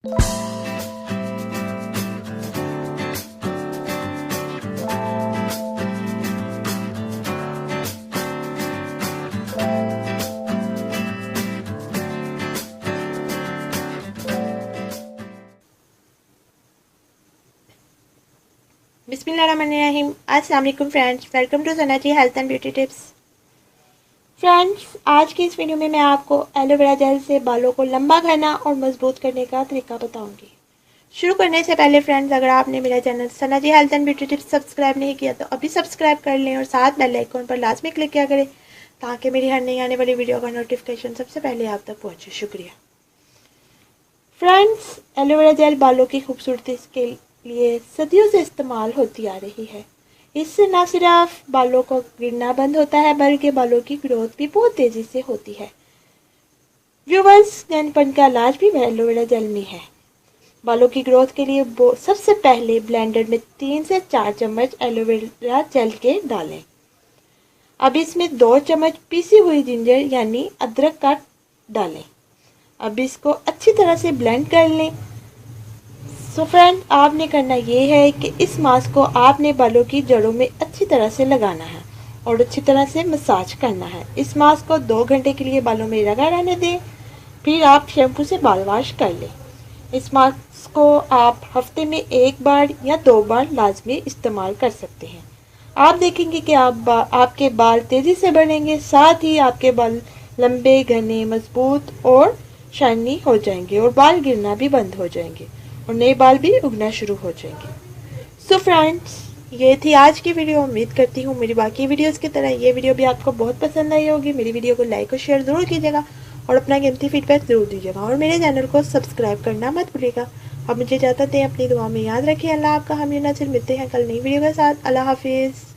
बिस्मिल्लाहिर्रहमानिर्रहीम। अस्सलाम वालेकुम friends, welcome to Sana ji health and beauty tips. Friends, आज की इस वीडियो में मैं आपको एलोवेरा जेल से बालों को लंबा करना और मजबूत करने का तरीका बताऊंगी। शुरू करने से पहले फ्रेंड्स, अगर आपने मेरा channel Sana ji health and beauty tips subscribe नहीं किया तो अभी सब्सक्राइब कर लें और साथ बेल आइकन पर लाजमी क्लिक किया करें ताकि मेरी हर नई आने वाली वीडियो का नोटिफिकेशन सबसे पहले आप तक पहुँचे। शुक्रिया। फ्रेंड्स, एलोवेरा जेल बालों की खूबसूरती के लिए सदियों से इस्तेमाल होती आ रही है। इससे न सिर्फ बालों को गिरना बंद होता है बल्कि बालों की ग्रोथ भी बहुत तेजी से होती है। व्यूवर्स, नैनपन का इलाज भी एलोवेरा जेल में है। बालों की ग्रोथ के लिए सबसे पहले ब्लेंडर में 3 से 4 चम्मच एलोवेरा जेल के डालें। अब इसमें 2 चम्मच पीसी हुई जिंजर यानी अदरक का डालें। अब इसको अच्छी तरह से ब्लेंड कर लें। सो फ्रेंड, आपने करना ये है कि इस मास्क को आपने बालों की जड़ों में अच्छी तरह से लगाना है और अच्छी तरह से मसाज करना है। इस मास्क को 2 घंटे के लिए बालों में लगा रहने दें, फिर आप शैम्पू से बाल वॉश कर लें। इस मास्क को आप हफ्ते में 1 बार या 2 बार लाजमी इस्तेमाल कर सकते हैं। आप देखेंगे कि आपके बाल तेज़ी से बढ़ेंगे, साथ ही आपके बाल लंबे, घने, मजबूत और शाइनी हो जाएंगे और बाल गिरना भी बंद हो जाएंगे और नए बाल भी उगना शुरू हो जाएंगे। सो फ्रेंड्स, ये थी आज की वीडियो। उम्मीद करती हूँ मेरी बाकी वीडियोस की तरह ये वीडियो भी आपको बहुत पसंद आई होगी। मेरी वीडियो को लाइक और शेयर ज़रूर कीजिएगा और अपना कीमती फीडबैक ज़रूर दीजिएगा और मेरे चैनल को सब्सक्राइब करना मत भूलिएगा। अब मुझे इजाज़त दें, अपनी दुआ में याद रखिए। अल्लाह आपका हामी नासिर। मिलते हैं कल नई वीडियो के साथ। अल्लाह हाफिज़।